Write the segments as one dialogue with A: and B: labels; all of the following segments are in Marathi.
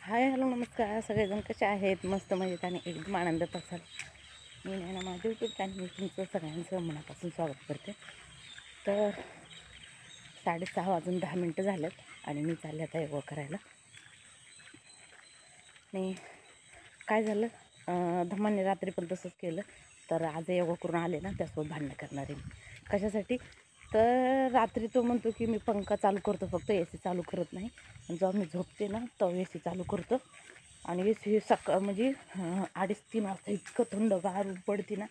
A: हाय हॅलो नमस्कार सगळेजण कसे आहेत मस्त मजेत आणि एकदम आनंदात असाल. मी ना माझ्या यूट्यूब चॅनल तुमचं सगळ्यांचं मनापासून स्वागत करते. तर 6:30 झालेत आणि मी चालले आता योगा करायला. आणि काय झालं धम्माने रात्री पण तसंच केलं. तर आज योगा करून आले ना त्यासोबत भांडणं करणार आहे मी. कशासाठी तर रात्री तो म्हणतो की मी पंखा चालू करतो फक्त AC चालू करत नाही. आणि जेव्हा मी झोपते ना तेव्हा AC चालू करतो. आणि AC सकाळ म्हणजे 2:30-3 वाजता इतकं थंडगार ऊन पडते ना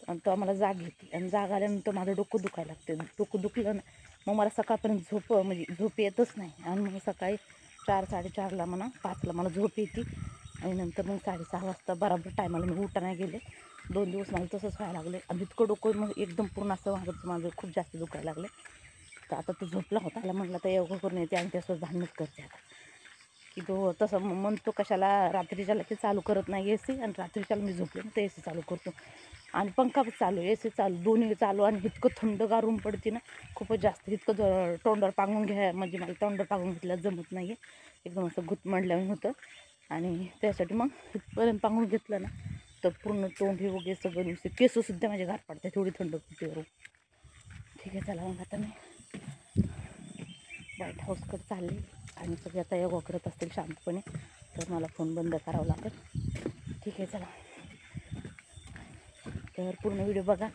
A: आणि तो मला जाग घेते. आणि जाग आल्यानंतर माझं डोकं दुखायला लागते. डोकं दुखलं ना मग मला सकाळपर्यंत झोप येतच नाही. आणि मग सकाळी 4-4:30ला म्हणा 5ला मला झोप येते. आणि नंतर मग 6:30 वाजता बराबर टायमाला मी उठा नाही गेले. 2 दिवस मला तसंच व्हायला लागले. आणि इतकं डोकं मग एकदम पूर्ण असं माझं खूप जास्त दुखायला लागले. तर आता तो झोपला होता त्याला म्हटलं तर योगा करून येते आणि त्यासोबत भांडणच करते आता. की तो तसं म्हणतो कशाला रात्रीच्याला की चालू करत नाही AC आणि रात्रीच्याला मी झोपले ना तर AC चालू करतो. आणि पंखा चालू AC चालू दोन्ही चालू. आणि इतकं थंडगार ऊन पडते ना खूपच जास्त. इतकं तोंडावर पांगून म्हणजे मला तोंडावर पांगून घेतलं जमत नाही आहे. एकदम असं घुटमडल्यावर होतं. आणि त्यासाठी मग इथपर्यंत पांगून घेतलं ना तर पूर्ण तोंड हे वगैरे सगळं नुसते केससुद्धा माझे गार पडते थोडी थंड कुठेवरून. ठीक आहे चला मग आता मी व्हाईट हाऊसकडे चालले. आणि सगळे आता योगा करत असतील शांतपणे तर मला फोन बंद करावा लागेल. ठीक आहे चला. तर पूर्ण व्हिडिओ बघा.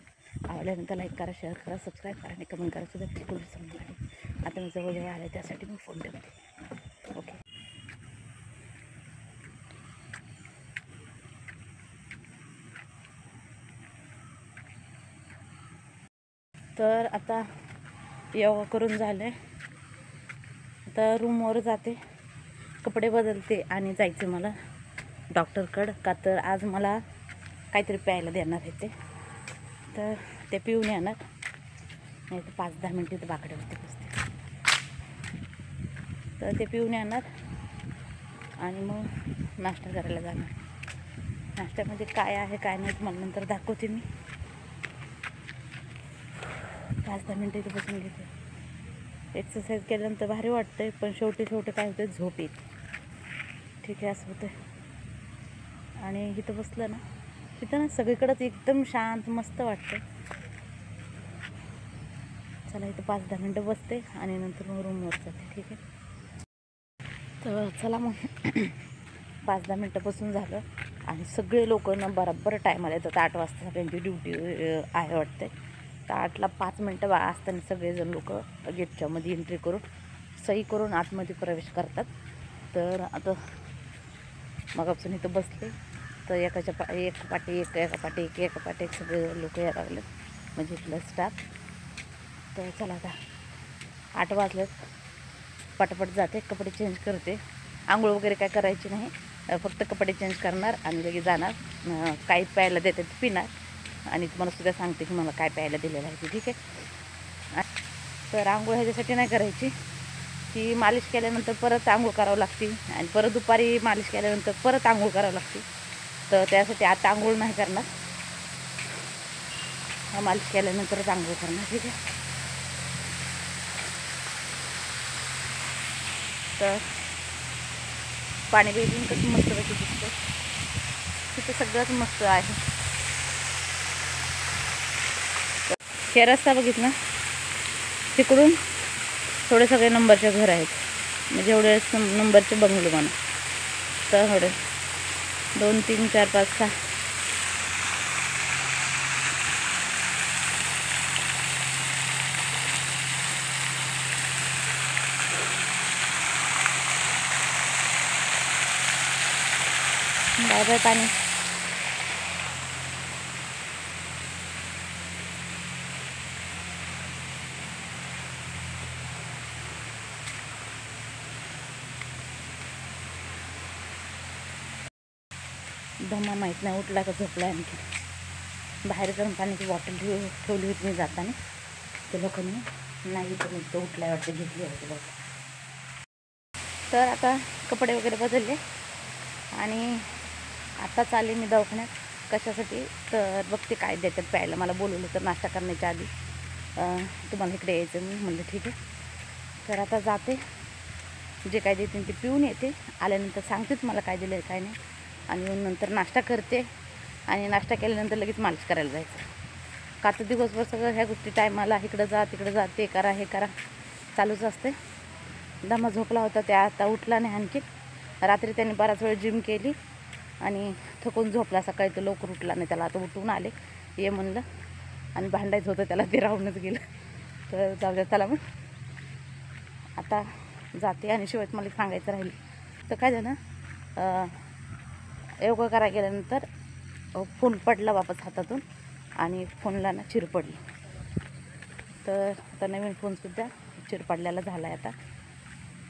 A: आवडल्यानंतर लाईक करा, शेअर करा, सबस्क्राईब करा आणि कमेंट करा सुद्धा बिलकुल विसरू नका. आता मी जवळ आले त्यासाठी मी फोन ठेवते. ओके. तर आता योगा करून झाले. आता रूमवर जाते, कपडे बदलते आणि जायचे मला डॉक्टरकडं. का तर आज मला काहीतरी प्यायला देणार आहे तर ते पिऊन येणार. नाही तर 5-10 मिनटं तर बाकड्यावरती बसते. तर ते पिऊन येणार आणि मग नाश्ता करायला जाणार. नाश्त्यामध्ये काय आहे काय नाही तुम्हाला नंतर दाखवते मी. 5-10 मिनटं इथे बसून घेते. एक्सरसाइज केल्यानंतर भारी वाटतंय पण शेवटी काय होतं झोप येते. ठीक आहे असं होतं. आणि इथं बसलं ना इथं ना सगळीकडंच एकदम शांत मस्त वाटतं. चला इथं 5-10 मिनटं बसते आणि नंतर मग रूमवर जाते. ठीक आहे. तर चला मग 5-10 मिनटं बसून झालं. आणि सगळे लोक ना बरोबर टायमाला येतात. 8 वाजता सगळ्यांची ड्युटी आहे वाटते. तर 8ला 5 मिनटं असताना सगळेजण लोक गेटच्या मध्ये एंट्री करून सही करून आतमध्ये प्रवेश करतात. तर आता मगापासून इथं बसले तर एक पाठी एक सगळे लोक यायला लागले म्हणजे इथलं स्टाफ. तर चला आता 8 वाजलेत. पटापट जाते, कपडे चेंज करते. आंघोळ वगैरे काय करायची नाही, फक्त कपडे चेंज करणार आणि लगेच जाणार. काही प्यायला देते ते पिणार. आणि तुम्हाला सुद्धा सांगते की मला काय प्यायला दिलेलं आहे ते. ठीक आहे. तर आंघोळ ह्याच्यासाठी नाही करायची की मालिश केल्यानंतर परत आंघोळ करावं लागते आणि परत दुपारी मालिश केल्यानंतर परत आंघोळ करावं लागते. तर त्यासाठी आता आंघोळ नाही करणार, मालिश केल्यानंतरच आंघोळ करणार. ठीक आहे. तर पाणी बेसिन कसं मस्त पैकी दिसतं. तिथं सगळंच मस्त आहे. हे रस्ता बघितला तिकडून थोडे सगळे नंबरचे घर आहेत म्हणजे एवढे नंबरचे बंगले म्हणा. तर थोडे 2, 3, 4, 5, 6 बाय बाय पाणी. धम्मा माहीत नाही उठला का झोपला. आणखी बाहेर गरम पाण्याची बॉटल ठेवली होती मी जाताना. ते लोकांनी नाही तो उठल्या वाटते घेतली होती बॉटल. तर आता कपडे वगैरे बदलले आणि आता चालले मी दवाखान्यात. कशासाठी तर बघते काय देतात प्यायला. मला बोलवलं तर नाश्ता करण्याच्या आधी तुम्हाला इकडे यायचं मी म्हणलं ठीक आहे. तर आता जाते जे काय देते ते पिऊन येते. आल्यानंतर सांगते तुम्हाला काय दिलं आहे काय नाही. आणि येऊन नंतर नाश्ता करते आणि नाश्ता केल्यानंतर लगेच मालिश करायला जायचं. का तर दिवसभर सगळं ह्या गोष्टी टायमाला इकडं जा तिकडं जा, ते करा हे करा चालूच असते. दमा झोपला होता त्या आता उठला नाही आणखी. रात्री त्याने बराच वेळ जिम केली आणि थकून झोपला. सकाळी तो लवकर उठला नाही. त्याला आता उठून आले ये म्हणलं आणि भांडायचं होतं त्याला, ते राहूनच गेलं. तर जाऊ द्या चला मग आता जाते. आणि शिवाय मला सांगायचं राहिलं तर काय झालं, योगा करायला गेल्यानंतर फोन पडला वापस हातातून आणि फोनला ना चिर पडली. तर आता नवीन फोनसुद्धा चिर पडल्याला झाला आहे. आता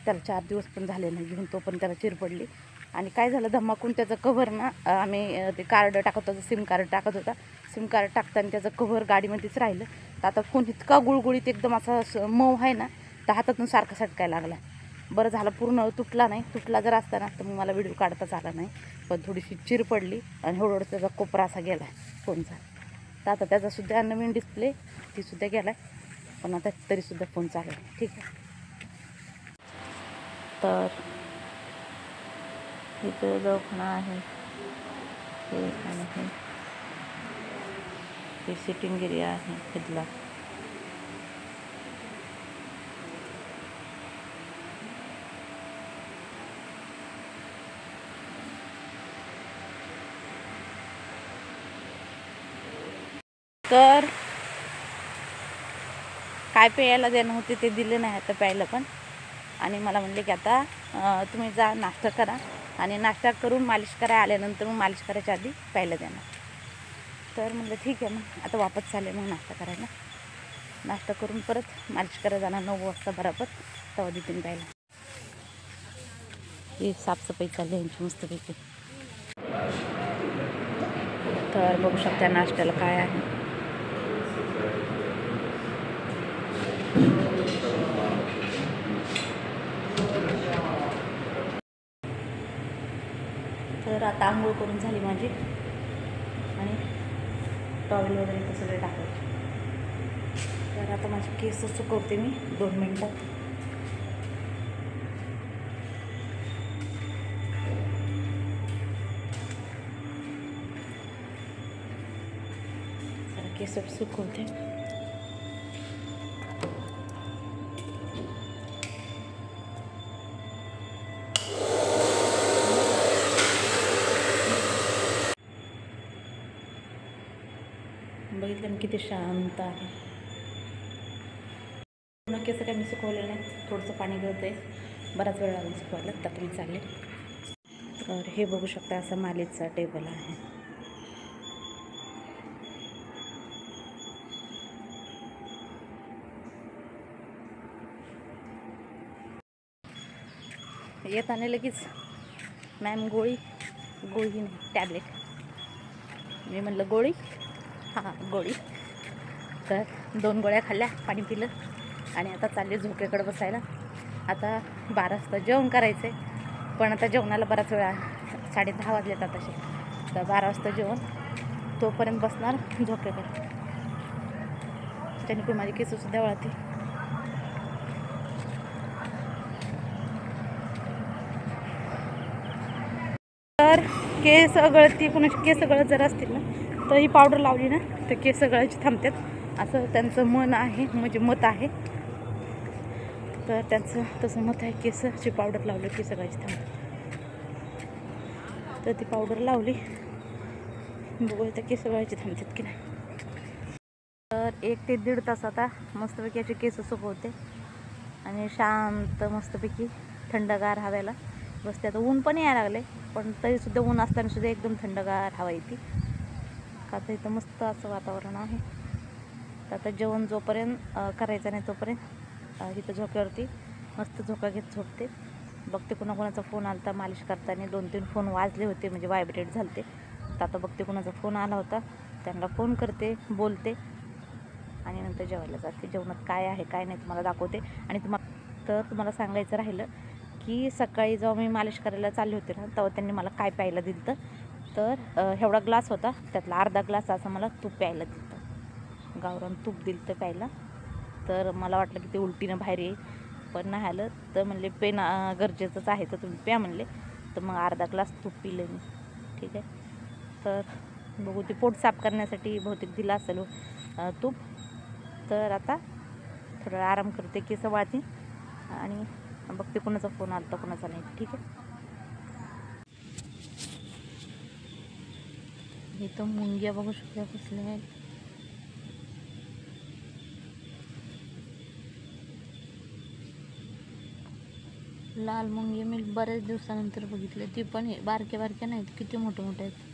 A: त्याला 4 दिवस पण झाले नाही घेऊन, तो पण त्याला चिर पडली. आणि काय झालं धमाकून त्याचं कव्हर ना, आम्ही ते कार्ड टाकत होतो, सिम कार्ड टाकत होता. सिम कार्ड टाकताना त्याचं कव्हर गाडीमध्येच राहिलं. तर आता फोन इतका गुळगुळीत एकदम असा मऊ आहे ना, तर हातातून सारखं सटकायला लागला. बरं झालं पूर्ण तुटला नाही. तुटला जर असता ना तर मग मला व्हिडिओ काढताच आला नाही. पण थोडीशी चिर पडली आणि हळूहळू त्याचा कोपरा असा गेला आहे फोनचा. तर आता त्याचासुद्धा नवीन डिस्प्ले तीसुद्धा गेला आहे. पण आता तरीसुद्धा फोन चालू आहे. ठीक आहे. तर इथं दवाखाना आहे हे आणि हे सिटिंग एरिया आहे इथला. तर काय प्यायला देणं होते ते दिले नाही आता प्यायला पण. आणि मला म्हणले की आता तुम्ही जा नाश्ता करा आणि नाश्ता करून मालिश करायला आल्यानंतर मग मालिश करायच्या आधी प्यायला देणार. तर म्हणलं ठीक आहे. मग आता वापस चालले मग नाश्ता करायला. नाश्ता करून परत मालिश करायला जाणार 9 वाजता बरोबर. तेव्हा देतील प्यायला. ही साफसफाई चालली यांची मस्तपैकी. तर बघू शकता नाश्त्याला काय आहे. तर आता आंघोळ करून झाली माझी आणि टॉवेल वगैरे ते सगळे टाकायचे. तर आता माझे केस सुकवते मी 2 मिनटात. जरा केस सुकवते. बघितलं किती शांत आहे. पूर्ण केस काय मी सुकवले नाही. थोडंसं पाणी गळतं आहे. बराच वेळ लागून सुकवायला. तर तुम्ही चालले. तर हे बघू शकता असं मालीचा टेबल आहे. येताना लगेच मॅम गोळी नाही टॅबलेट. मी म्हणलं गोळी हां गोळी. तर 2 गोळ्या खाल्ल्या, पाणी पिलं आणि आता चालले झोक्याकडे बसायला. आता 12 वाजता जेवण करायचं आहे. पण आता जेवणाला बराच वेळा 10:30 वाजलेत तसे. तर 12 वाजता जेवण, तोपर्यंत बसणार झोक्याकडे. त्याने पण माझी केससुद्धा वळते. तर केस गळती कोणाची केस गळत जर असतील ना तर ही पावडर लावली ना तर केस गळायची थांबतात असं त्यांचं मन आहे, म्हणजे मत आहे. तर त्यांचं तसं मत आहे. केसाची पावडर लावली केस गळायची थांबतात. तर ती पावडर लावली, बघूया त्या केस गळायची थांबतात की नाही. तर 1 ते 1.5 तास आता मस्तपैकी अशी केस सुकवते आणि शांत मस्तपैकी थंडगार हवेला बसते. आता ऊन पण यायला लागले पण तरीसुद्धा ऊन असताना सुद्धा एकदम थंडगार हवा येते. का तर इथं मस्त असं वातावरण आहे. तर आता जेवण जोपर्यंत करायचं नाही तोपर्यंत इथं झोक्यावरती मस्त झोका घेत झोपते. बघते कोणाचा फोन आला होता मालिश करताना. 2-3 फोन वाजले होते म्हणजे व्हायब्रेट झाले. तर आता बघते कोणाचा फोन आला होता, त्यांना फोन करते, बोलते आणि नंतर जेवायला जाते. जेवणात काय आहे काय नाही तुम्हाला दाखवते. आणि तुम्हाला सांगायचं राहिलं की सकाळी जेव्हा मी मालिश करायला चालले होते ना तेव्हा त्यांनी मला काय प्यायला दिलं. तर एवढा ग्लास होता त्यातला अर्धा ग्लास असं मला तूप प्यायला दिलं. गावरान तूप दिलं तर प्यायला. तर मला वाटलं की ते उलटीनं बाहेर येईल पण नाही आलं. तर म्हणले पेन गरजेचंच आहे तर तुम्ही प्या म्हणले. तर मग अर्धा ग्लास तूप पिलं मी. ठीक आहे. तर बघू ते पोट साफ करण्यासाठी बहुतेक दिला असेल तूप. तर आता थोडा आराम करते, केस वाळते आणि बघते कोणाचा फोन आला तर कोणाचा नाही. ठीक आहे. इथं मुंग्या बघू शकता कसल्या आहेत. लाल मुंगी मी बऱ्याच दिवसानंतर बघितले. ती पण बारक्या बारक्या नाहीत, किती मोठे मोठे आहेत.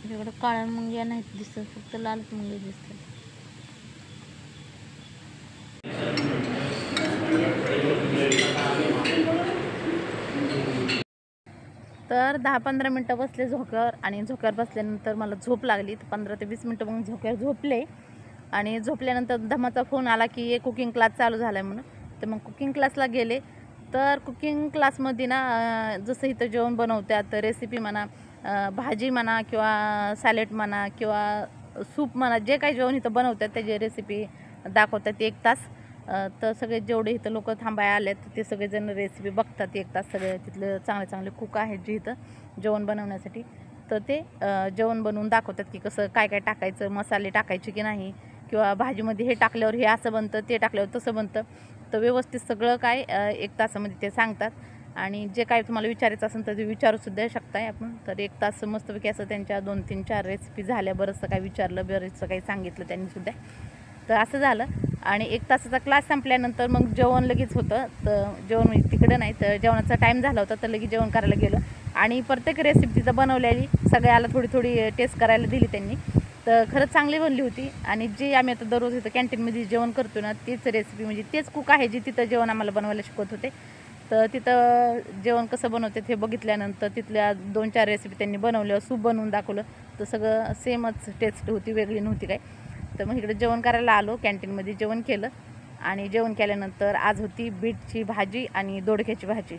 A: त्याच्याकडे काळ्या मुंग्या नाहीत दिसत, फक्त लालच मुंग्या दिसतात. तर 10-15 मिनटं बसले झोक्यावर आणि झोक्यावर बसल्यानंतर मला झोप लागली. तर 15 ते 20 मिनटं मग झोक्यावर झोपले आणि झोपल्यानंतर धमाचा फोन आला की कुकिंग क्लास चालू झाला आहे म्हणून. तर मग कुकिंग क्लासला गेले. तर कुकिंग क्लासमध्ये ना जसं इथं जेवण बनवतात, रेसिपी म्हणा, भाजी म्हणा किंवा सॅलेड म्हणा किंवा सूप म्हणा, जे काही जेवण इथं बनवतात त्याची रेसिपी दाखवतात 1 तास. तर सगळे जेवढे इथं लोक थांबायला आलेत ते सगळेजण रेसिपी बघतात 1 तास. सगळे तिथले चांगले चांगले कुक आहेत जे इथं जेवण बनवण्यासाठी. तर ते जेवण बनवून दाखवतात की कसं काय काय टाकायचं, मसाले टाकायचे की नाही, किंवा भाजीमध्ये हे टाकल्यावर हे असं बनतं, ते टाकल्यावर तसं बनतं. तर व्यवस्थित सगळं काय 1 तासामध्ये ते सांगतात. आणि जे काय तुम्हाला विचारायचं असेल तर ते विचारूसुद्धा शकताय आपण. तर 1 तास मस्तपैकी असं त्यांच्या 2-3-4 रेसिपी झाल्या. बरंचसं काही विचारलं, बरंचसं काही सांगितलं त्यांनीसुद्धा. तर असं झालं. आणि 1 तासाचा क्लास संपल्यानंतर मग जेवण लगेच होतं. तर जेवण म्हणजे तिकडं नाही, तर जेवणाचा टाईम झाला होता तर लगेच जेवण करायला गेलो. आणि प्रत्येक रेसिपी तिथं बनवलेली सगळ्याला थोडी थोडी टेस्ट करायला दिली त्यांनी. तर खरंच चांगली बनली होती. आणि जे आम्ही आता दररोज इथं कॅन्टीनमध्ये जेवण करतो ना, तेच रेसिपी म्हणजे तेच कुक आहे जे तिथं जेवण आम्हाला बनवायला शिकवत होते. तर तिथं जेवण कसं बनवते हे बघितल्यानंतर तिथल्या 2-4 रेसिपी त्यांनी बनवल्या, सूप बनवून दाखवलं. तर सगळं सेमच टेस्ट होती, वेगळी नव्हती काय. तर मग इकडे जेवण करायला आलो, कॅन्टीनमध्ये जेवण केलं. आणि जेवण केल्यानंतर आज होती बीटची भाजी आणि दोडक्याची भाजी.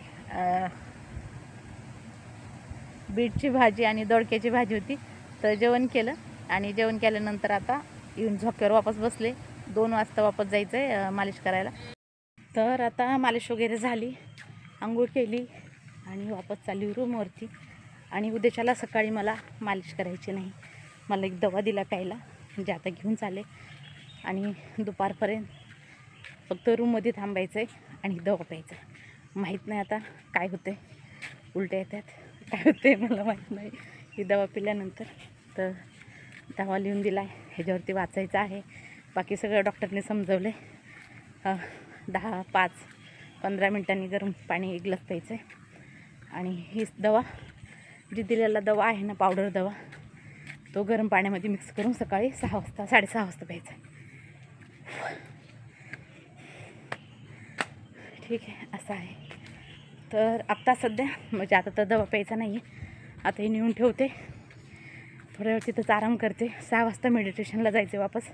A: बीटची भाजी आणि दोडक्याची भाजी होती. तर जेवण केलं आणि जेवण केल्यानंतर आता येऊन झोक्यावर वापस बसले. 2 वाजता वापस जायचं आहे मालिश करायला. तर आता मालिश वगैरे झाली, आंघोळ केली आणि वापस चालली रूमवरती. आणि उद्याच्याला सकाळी मला मालिश करायची नाही. मला एक दवा दिला प्यायला, म्हणजे आता घेऊन चाले. आणि दुपारपर्यंत फक्त रूममध्ये थांबायचं आहे आणि दवा प्यायचा. माहीत नाही आता काय होतं आहे, उलट्या येतात, काय होतं आहे मला माहीत नाही. ही दवा पिल्यानंतर तर दवा लिहून दिला आहे, ह्याच्यावरती वाचायचं आहे. बाकी सगळं डॉक्टरने समजवलं आहे. 10-5-15 मिनटांनी गरम पाणी 1 ग्लास प्यायचं आहे. आणि ही दवा जी दिलेला दवा आहे ना, पावडर दवा, तो गरम पाण्यामध्ये मिक्स करून सकाळी 6 वाजता 6:30 वाजता प्यायचा. ठीक आहे, असं आहे. तर आत्ता सध्या म्हणजे आता तर दवा प्यायचा नाही आहे. आता हे नेऊन ठेवते, थोड्या वेळ तिथंच आराम करते. 6 वाजता मेडिटेशनला जायचे वापस.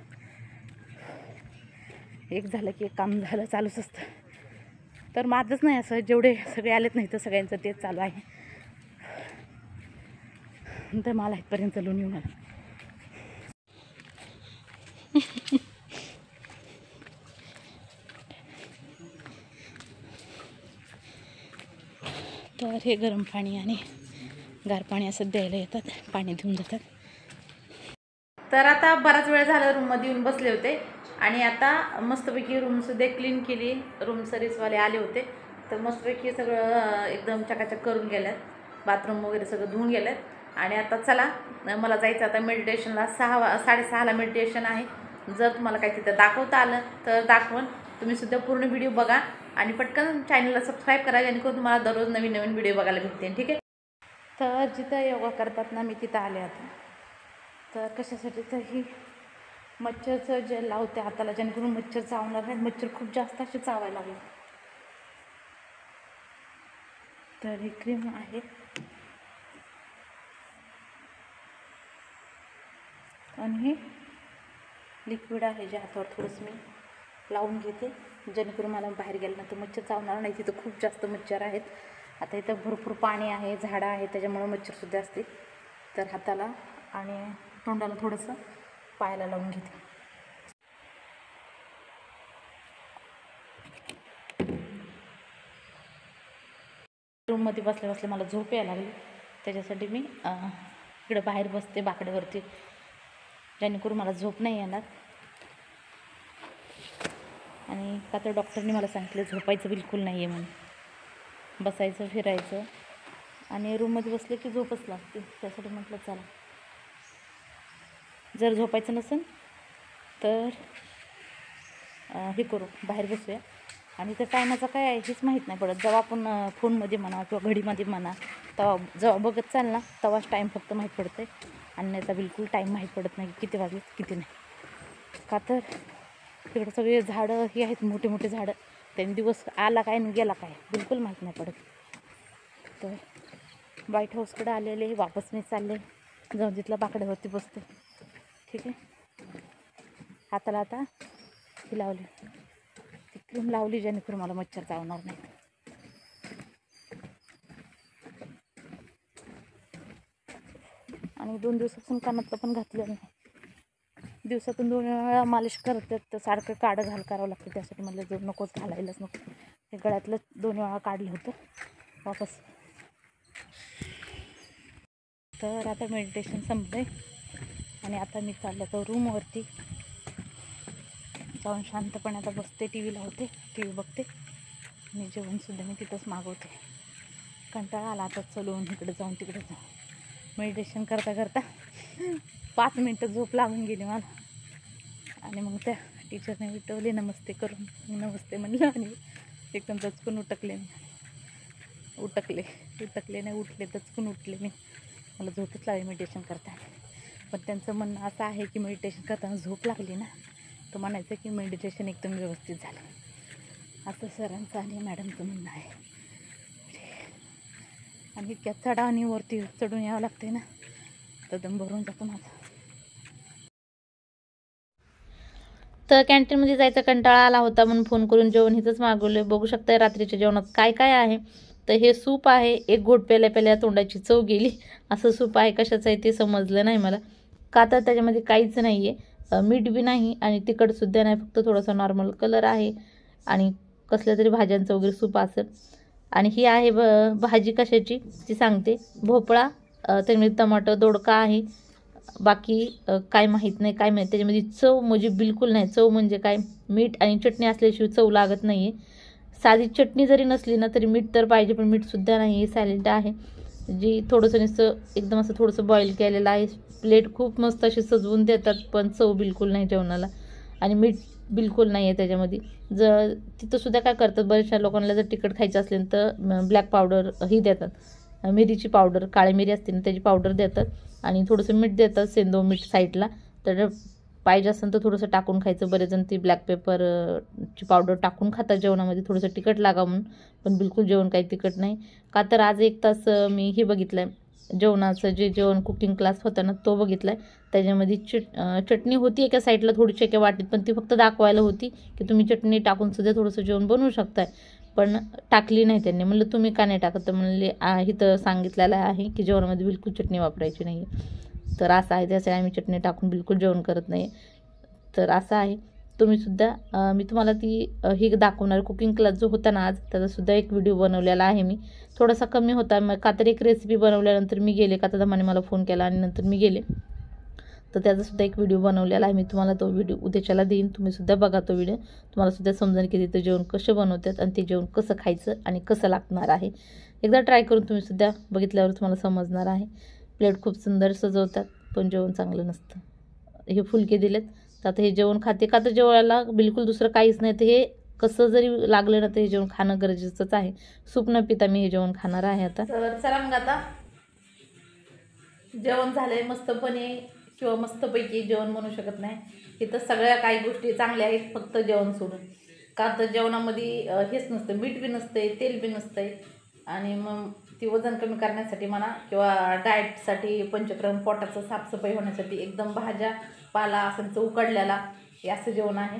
A: एक झालं की एक काम झालं, चालूच असतं. तर माझंच नाही असं, जेवढे सगळे आलेत नाही तर सगळ्यांचं तेच चालू आहे. तर मला इथपर्यंत चलून येऊन आलं. तर हे गरम पाणी आणि गार पाणी असं द्यायला येतात, पाणी देऊन जातात. तर आता बराच वेळ झाला रूममध्ये येऊन बसले होते आणि आता मस्तपैकी रूमसुद्धा क्लीन केली. रूम सर्व्हिसवाले आले होते तर मस्तपैकी सगळं एकदम चकाचक करून गेल्यात. बाथरूम वगैरे सगळं धुवून गेल्यात. आणि आता चला मला जायचं आता मेडिटेशनला. 6-6:30ला मेडिटेशन आहे. जर तुम्हाला काही तिथं दाखवता आलं तर दाखवून. तुम्हीसुद्धा पूर्ण व्हिडिओ बघा आणि पटकन चॅनलला सबस्क्राईब करा, जेणेकरून तुम्हाला दररोज नवीन नवीन व्हिडिओ बघायला भेटते. ठीक आहे. तर जिथं योगा करतात ना, मी तिथं आले आता. तर कशासाठी तर ही मच्छरचं जे लावते हाताला, जेणेकरून मच्छर चावणार नाही. मच्छर खूप जास्त असे चावायला लागले. तर ही क्रीम आहे आणि हे लिक्विड आहे जे हातावर थोडंसं मी लावून घेते, जेणेकरून मला बाहेर गेल्यानंतर मच्छर चावणार नाही. तिथं खूप जास्त मच्छर आहेत. आता इथं भरपूर पाणी आहे, झाडं आहे, त्याच्यामुळं मच्छरसुद्धा असते. तर हाताला आणि तोंडाला थोडंसं पायाला लावून घेते. रूममध्ये बसल्या बसल्या मला झोप यायला लागली, त्याच्यासाठी मी इकडं बाहेर बसते बाकड्यावरती, जेणेकरून मला झोप नाही येणार. आणि का तर डॉक्टरने मला सांगितलं झोपायचं बिलकुल नाही आहे म्हणून, बसायचं फिरायचं, आणि रूममध्ये बसले की झोपच लागते. त्यासाठी म्हटलं चला, जर झोपायचं नसेल तर हे करू, बाहेर बसूया. आणि त्या टायमाचं काय आहे हेच माहीत नाही पडत. जेव्हा आपण फोनमध्ये म्हणा किंवा घडीमध्ये म्हणा, तेव्हा जेव्हा बघत चाल ना तेव्हाच टाईम फक्त माहीत पडतं आहे, आणि नाही तर बिलकुल टाईम माहीत पडत नाही किती वाजले किती नाही. का तर तिकडं सगळे झाडं ही आहेत, मोठे मोठे झाडं, त्यांनी दिवस आला काय आणि गेला काय बिलकुल माहीत नाही पडत. तर व्हाईट हाऊसकडे आलेले, वापस मी चालले, जाऊन तिथल्या बाकड्यावरती बसते. ठीक आहे, हाताला आता ही लावली, ती क्रीम लावली जेणेकरून मला मच्छर चावणार नाही. आणि 2 दिवसापासून कानातलं पण घातलं नाही. दिवसातून 2 वेळा मालिश करतात, तर सारखं काढं घाल करावं लागतं. त्यासाठी म्हटलं जो नकोच, घालायलाच नको. हे गळ्यातलं 2 वेळा काढलं होतं वापस. तर आता मेडिटेशन संपलं आणि आता मी चाललं तर रूमवरती जाऊन शांतपणे आता बसते, टी व्ही लावते, टी व्ही बघते, आणि जेवणसुद्धा मी तिथंच मागवते. कंटाळा आला आता चलून इकडे जाऊन तिकडे जाऊन. मेडिटेशन करता करता 5 मिनटं झोप लागून गेली मला, आणि मग त्या टीचरने विटवले नमस्ते करून. नमस्ते म्हणलं आणि एकदम दचकून उठकले नाही, उठले, दचकून उठले मी. मला झोपच लागली मेडिटेशन करताना. पण त्यांचं म्हणणं असं आहे की मेडिटेशन करताना झोप लागली ना तर म्हणायचं की मेडिटेशन एकदम व्यवस्थित झालं, असं सरांचं आणि मॅडमचं म्हणणं आहे. आणि इतक्या चढावणी वरती चढून यावं लागते ना, तर दम भरून जातो माझा. तर कॅन्टीनमध्ये जायचा कंटाळा आला होता म्हणून फोन करून जेवण इथंच मागवलं. बघू शकता रात्रीच्या जेवणात काय काय आहे. तर हे सूप आहे, एक घोट प्यायल्या तोंडाची चव गेली. असं सूप आहे, कशाचं आहे ते समजलं नाही मला. का तर त्याच्यामध्ये काहीच नाही आहे, मीठ बी नाही आणि तिखटसुद्धा नाही, फक्त थोडासा नॉर्मल कलर आहे आणि कसल्या तरी भाज्यांचं वगैरे सूप असेल. आणि ही आहे भाजी कशाची ती सांगते, भोपळा, त्याच्यामध्ये टमाटर, दोडका आहे, बाकी काय माहीत नाही काय माहीत. त्याच्यामध्ये चव म्हणजे बिलकुल नाही. चव म्हणजे काय, मीठ आणि चटणी असल्याशिवाय चव लागत नाही आहे. साधी चटणी जरी नसली ना तरी मीठ तर पाहिजे, पण मीठसुद्धा नाही आहे. सॅलड आहे जी थोडंसं नुसतं एकदम असं थोडंसं बॉईल केलेलं आहे. प्लेट खूप मस्त अशी सजवून देतात, पण चव बिलकुल नाही जेवणाला, आणि मीठ बिलकुल नाही आहे त्याच्यामध्ये. जर तिथंसुद्धा काय करतात, बऱ्याचशा लोकांना जर तिखट खायचं असेल तर ब्लॅक पावडर ही देतात, मिरीची पावडर, काळी मिरी असते ना त्याची पावडर देतात, आणि थोडंसं मीठ देतात, सेंदो मीठ साईडला. तर पाहिजे असेल तर थोडंसं टाकून खायचं. बरेच जण ती ब्लॅक पेपरची पावडर टाकून खातात जेवणामध्ये, थोडंसं तिखट लागा म्हणून, पण बिलकुल जेवण काही तिखट नाही. का तर आज 1 तास मी हे बघितलं आहे, जेवणाचं जे जेवण कुकिंग क्लास होता ना तो बघितला आहे. त्याच्यामध्ये चटणी होती एका साईडला थोडीशी एका वाटीत, पण ती फक्त दाखवायला होती की तुम्ही चटणी टाकूनसुद्धा थोडंसं जेवण बनवू शकताय, पण टाकली नाही त्यांनी. म्हणलं तुम्ही का नाही टाकत, तर म्हणले इथं सांगितलेलं आहे की जेवणामध्ये बिलकुल चटणी वापरायची नाही. तर असं आहे, त्यासाठी आम्ही चटणी टाकून बिलकुल जेवण करत नाही. तर असं आहे. तुम्हीसुद्धा मी तुम्हाला ती ही दाखवणार, कुकिंग क्लास जो होता ना आज, त्याचासुद्धा एक व्हिडिओ बनवलेला आहे मी. थोडासा कमी होता, मग का तर एक रेसिपी बनवल्यानंतर मी गेले, का तर दमाने मला फोन केला आणि नंतर मी गेले, तर त्याचासुद्धा एक व्हिडिओ बनवलेला आहे मी. तुम्हाला तो व्हिडिओ उद्याच्याला देईन, तुम्हीसुद्धा बघा तो व्हिडिओ. तुम्हालासुद्धा समजेल की तिथं जेवण कसं बनवतात आणि ते जेवण कसं खायचं आणि कसं लागणार आहे. एकदा ट्राय करून तुम्हीसुद्धा बघितल्यावर तुम्हाला समजणार आहे. प्लेट खूप सुंदर सजवतात, पण जेवण चांगलं नसतं. हे फुलके दिलेत, तर आता हे जेवण खाते, का तर जेवायला बिलकुल दुसरं काहीच नाही, तर हे कसं जरी लागलं ना तर हे जेवण खाणं गरजेचंच आहे. सूप न पिता मी हे जेवण खाणार आहे आता. तर चला मग आता जेवण झालंय मस्तपणे, किंवा मस्तपैकी जेवण म्हणू शकत नाही, इथं सगळ्या काही गोष्टी चांगल्या आहेत, फक्त जेवण सोडून. का तर जेवणामध्ये हेच नसतं, मीठ बी नसतंय, तेल बी नसतंय. आणि मग ती वजन कमी करण्यासाठी म्हणा किंवा डाएटसाठी, पंचक्रम, पोटाचं साफसफाई होण्यासाठी एकदम भाज्या पाला असं उकडलेला हे असं जेवण आहे.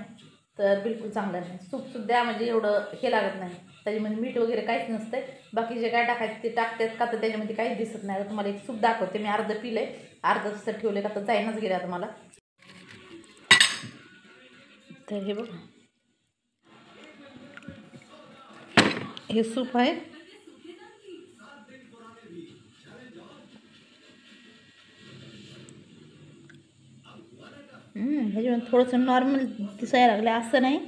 A: तर बिलकुल चांगलं नाही. सूपसुद्धा म्हणजे एवढं हे लागत नाही, त्याच्यामध्ये मीठ वगैरे काहीच नसतंय. बाकी जे काय टाकायचं ते टाकतात, का तर त्याच्यामध्ये काहीच दिसत नाही. आता तुम्हाला एक सूप दाखवते मी, अर्ध पिलंय, अर्ध तसं ठेवलं, का तर जाईनच गेलं आता मला. तर हे बघा, हे सूप आहे,
B: थोडंसं नॉर्मल दिसायला लागलं, असं नाही,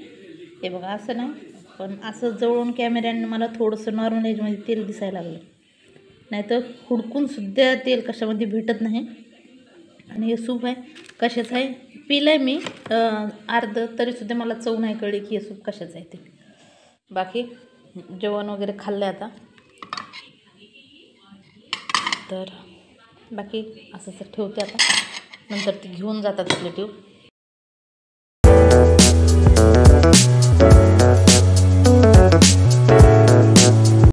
B: हे बघा असं नाही, पण असं जवळून कॅमेऱ्याने मला थोडंसं नॉर्मल ह्याच्यामध्ये तेल दिसायला लागलं, नाहीतर हुडकूनसुद्धा तेल कशामध्ये भेटत नाही. आणि हे सूप आहे कशाचं आहे, पिलं आहे मी अर्धं, तरीसुद्धा मला चव नाही कळली की हे सूप कशाचं आहे ते. बाकी जेवण वगैरे खाल्लं आता, तर बाकी असंच ठेवते आता, नंतर ती घेऊन जातात रिलेटिव्ह.